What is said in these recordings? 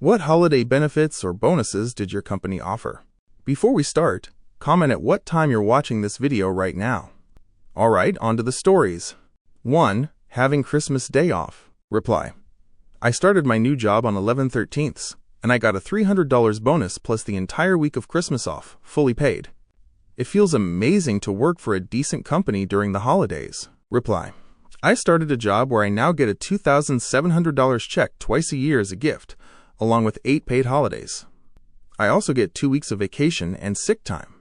What holiday benefits or bonuses did your company offer? Before we start, comment at what time you're watching this video right now. Alright, on to the stories. 1. Having Christmas Day off. Reply. I started my new job on 11/13, and I got a $300 bonus plus the entire week of Christmas off, fully paid. It feels amazing to work for a decent company during the holidays. Reply. I started a job where I now get a $2,700 check twice a year as a gift, along with 8 paid holidays. I also get 2 weeks of vacation and sick time.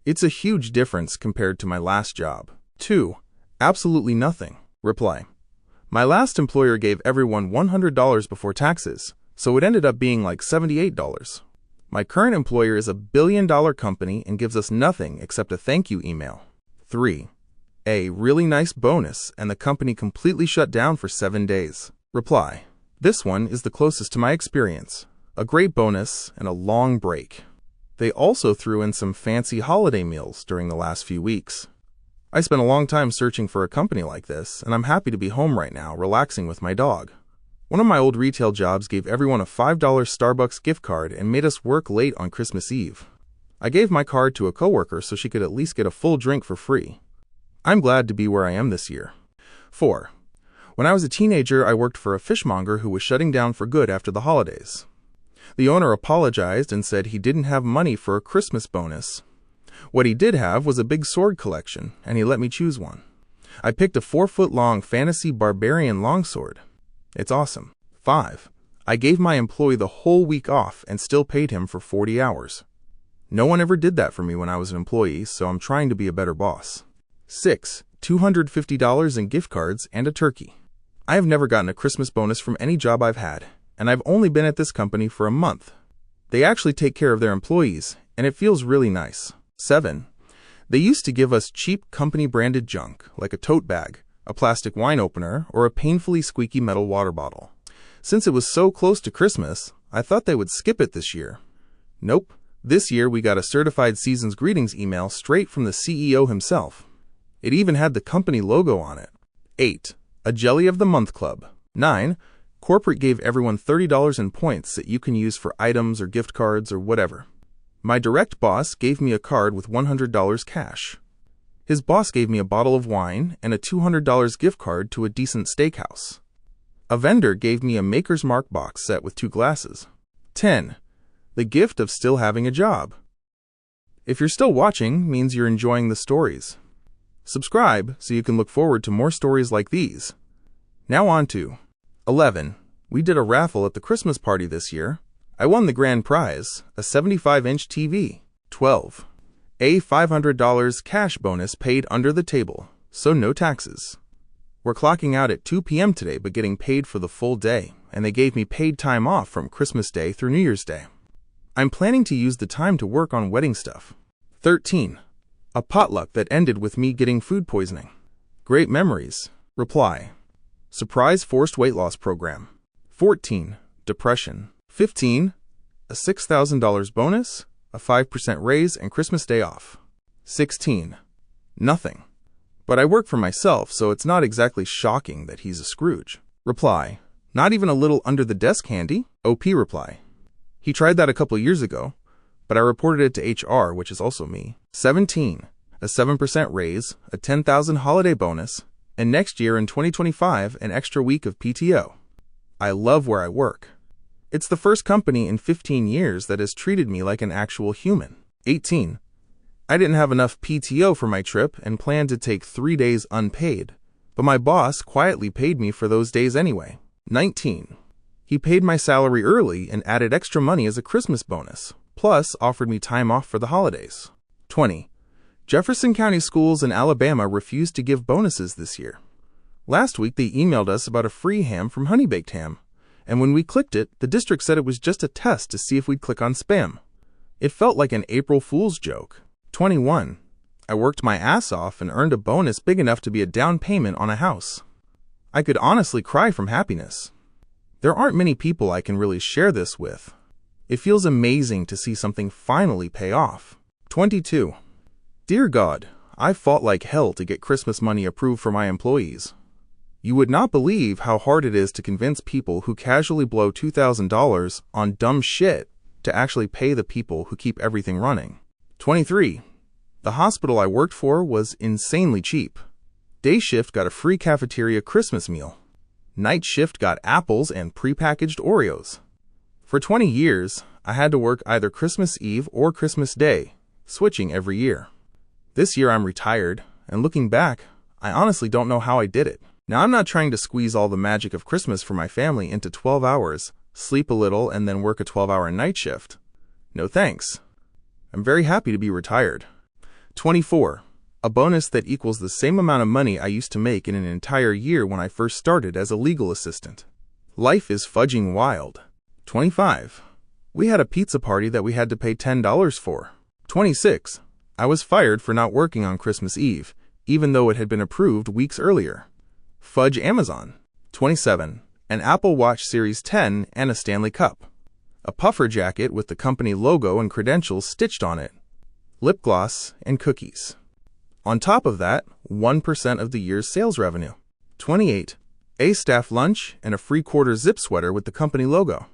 It's a huge difference compared to my last job. 2. Absolutely nothing. Reply. My last employer gave everyone $100 before taxes, so it ended up being like $78. My current employer is a billion-dollar company and gives us nothing except a thank you email. 3. A really nice bonus, and the company completely shut down for 7 days. Reply. This one is the closest to my experience. A great bonus and a long break. They also threw in some fancy holiday meals during the last few weeks. I spent a long time searching for a company like this, and I'm happy to be home right now, relaxing with my dog. One of my old retail jobs gave everyone a $5 Starbucks gift card and made us work late on Christmas Eve. I gave my card to a coworker so she could at least get a full drink for free. I'm glad to be where I am this year. 4. When I was a teenager, I worked for a fishmonger who was shutting down for good after the holidays. The owner apologized and said he didn't have money for a Christmas bonus. What he did have was a big sword collection, and he let me choose one. I picked a 4-foot-long fantasy barbarian longsword. It's awesome. 5. I gave my employee the whole week off and still paid him for 40 hours. No one ever did that for me when I was an employee, so I'm trying to be a better boss. 6. $250 in gift cards and a turkey. I have never gotten a Christmas bonus from any job I've had, and I've only been at this company for a month. They actually take care of their employees, and it feels really nice. 7. They used to give us cheap company-branded junk, like a tote bag, a plastic wine opener, or a painfully squeaky metal water bottle. Since it was so close to Christmas, I thought they would skip it this year. Nope. This year we got a certified season's greetings email straight from the CEO himself. It even had the company logo on it. 8. A Jelly of the Month Club. 9. Corporate gave everyone $30 in points that you can use for items or gift cards or whatever. My direct boss gave me a card with $100 cash. His boss gave me a bottle of wine and a $200 gift card to a decent steakhouse. A vendor gave me a Maker's Mark box set with 2 glasses. 10. The gift of still having a job. If you're still watching, means you're enjoying the stories. Subscribe so you can look forward to more stories like these. Now on to 11. We did a raffle at the Christmas party this year. I won the grand prize, a 75-inch TV. 12. A $500 cash bonus paid under the table, so no taxes. We're clocking out at 2 p.m. today but getting paid for the full day, and they gave me paid time off from Christmas Day through New Year's Day. I'm planning to use the time to work on wedding stuff. 13. A potluck that ended with me getting food poisoning. Great memories. Reply. Surprise forced weight loss program. 14. Depression. 15. A $6,000 bonus, a 5% raise, and Christmas Day off. 16. Nothing. But I work for myself, so it's not exactly shocking that he's a Scrooge. Reply. Not even a little under the desk handy? OP reply. He tried that a couple years ago, but I reported it to HR, which is also me. 17. A 7% raise, a $10,000 holiday bonus, and next year in 2025, an extra week of PTO. I love where I work. It's the first company in 15 years that has treated me like an actual human. 18. I didn't have enough PTO for my trip and planned to take 3 days unpaid, but my boss quietly paid me for those days anyway. 19. He paid my salary early and added extra money as a Christmas bonus, plus offered me time off for the holidays. 20. Jefferson County schools in Alabama refused to give bonuses this year. Last week they emailed us about a free ham from Honey Baked Ham, and when we clicked it, the district said it was just a test to see if we'd click on spam. It felt like an April Fool's joke. 21. I worked my ass off and earned a bonus big enough to be a down payment on a house. I could honestly cry from happiness. There aren't many people I can really share this with. It feels amazing to see something finally pay off. 22. Dear God, I fought like hell to get Christmas money approved for my employees. You would not believe how hard it is to convince people who casually blow $2,000 on dumb shit to actually pay the people who keep everything running. 23. The hospital I worked for was insanely cheap. Day shift got a free cafeteria Christmas meal. Night shift got apples and prepackaged Oreos. For 20 years, I had to work either Christmas Eve or Christmas Day, switching every year. This year I'm retired, and looking back, I honestly don't know how I did it. Now, I'm not trying to squeeze all the magic of Christmas for my family into 12 hours, sleep a little, and then work a 12-hour night shift. No thanks. I'm very happy to be retired. 24. A bonus that equals the same amount of money I used to make in an entire year when I first started as a legal assistant. Life is fudging wild. 25. We had a pizza party that we had to pay $10 for. 26. I was fired for not working on Christmas Eve, even though it had been approved weeks earlier. Fudge Amazon. 27. An Apple Watch Series 10 and a Stanley Cup. A puffer jacket with the company logo and credentials stitched on it. Lip gloss and cookies. On top of that, 1% of the year's sales revenue. 28. A staff lunch and a free quarter zip sweater with the company logo.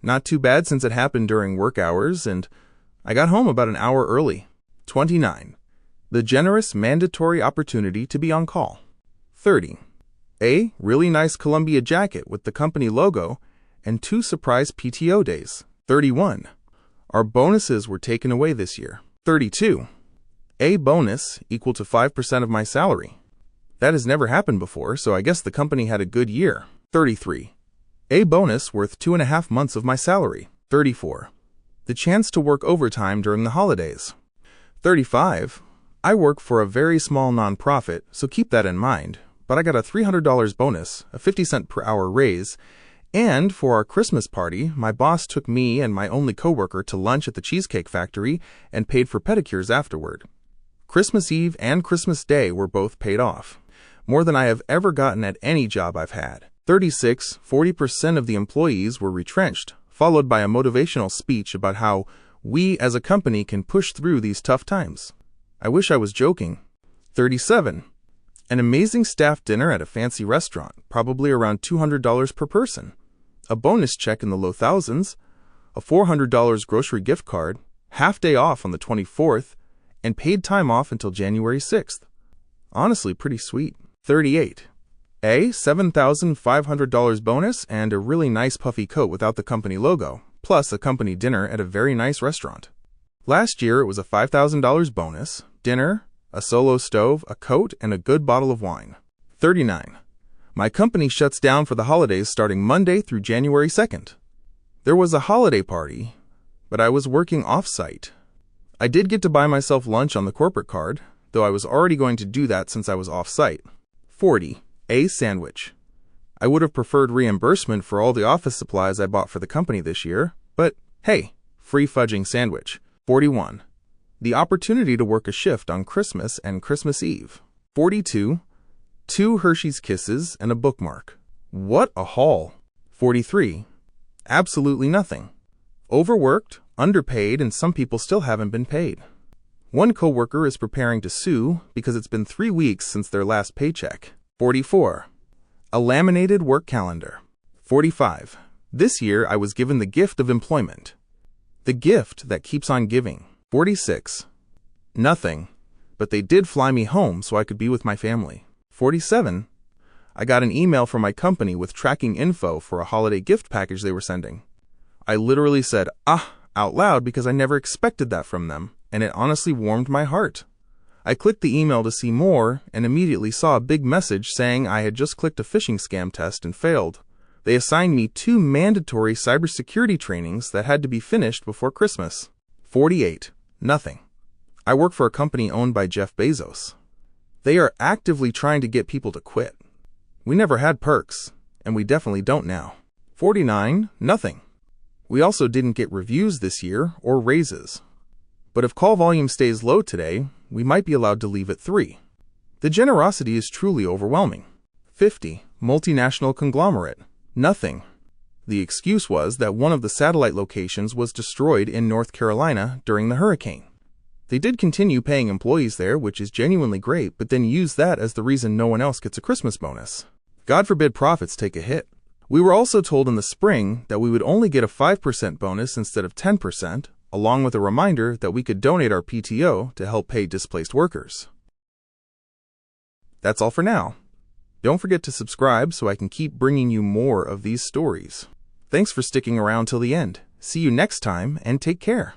Not too bad since it happened during work hours, and I got home about an hour early. 29. The generous mandatory opportunity to be on call. 30. A really nice Columbia jacket with the company logo and 2 surprise PTO days. 31. Our bonuses were taken away this year. 32. A bonus equal to 5% of my salary. That has never happened before, so I guess the company had a good year. 33. A bonus worth 2.5 months of my salary. 34. The chance to work overtime during the holidays. 35. I work for a very small nonprofit, so keep that in mind, but I got a $300 bonus, a 50-cent per hour raise, and for our Christmas party, my boss took me and my only coworker to lunch at the Cheesecake Factory and paid for pedicures afterward. Christmas Eve and Christmas Day were both paid off, more than I have ever gotten at any job I've had. 36. 40% of the employees were retrenched, followed by a motivational speech about how we as a company can push through these tough times. I wish I was joking. 37. An amazing staff dinner at a fancy restaurant, probably around $200 per person. A bonus check in the low thousands, a $400 grocery gift card, half day off on the 24th, and paid time off until January 6th. Honestly, pretty sweet. 38. A $7,500 bonus and a really nice puffy coat without the company logo, plus a company dinner at a very nice restaurant. Last year it was a $5,000 bonus, dinner, a solo stove, a coat, and a good bottle of wine. 39. My company shuts down for the holidays starting Monday through January 2nd. There was a holiday party, but I was working off-site. I did get to buy myself lunch on the corporate card, though I was already going to do that since I was off-site. 40. A sandwich. I would have preferred reimbursement for all the office supplies I bought for the company this year, but hey, free fudging sandwich. 41. The opportunity to work a shift on Christmas and Christmas Eve. 42. 2 Hershey's Kisses and a bookmark. What a haul. 43. Absolutely nothing. Overworked, underpaid, and some people still haven't been paid. One coworker is preparing to sue because it's been 3 weeks since their last paycheck. 44. A laminated work calendar. 45. This year I was given the gift of employment. The gift that keeps on giving. 46. Nothing, but they did fly me home so I could be with my family. 47. I got an email from my company with tracking info for a holiday gift package they were sending. I literally said, out loud because I never expected that from them, and it honestly warmed my heart. I clicked the email to see more and immediately saw a big message saying I had just clicked a phishing scam test and failed. They assigned me 2 mandatory cybersecurity trainings that had to be finished before Christmas. 48. Nothing. I work for a company owned by Jeff Bezos. They are actively trying to get people to quit. We never had perks, and we definitely don't now. 49. Nothing. We also didn't get reviews this year or raises. But if call volume stays low today, we might be allowed to leave at 3. The generosity is truly overwhelming. 50. Multinational conglomerate. Nothing. The excuse was that one of the satellite locations was destroyed in North Carolina during the hurricane. They did continue paying employees there, which is genuinely great, but then use that as the reason no one else gets a Christmas bonus. God forbid profits take a hit. We were also told in the spring that we would only get a 5% bonus instead of 10%, along with a reminder that we could donate our PTO to help pay displaced workers. That's all for now. Don't forget to subscribe so I can keep bringing you more of these stories. Thanks for sticking around till the end. See you next time and take care.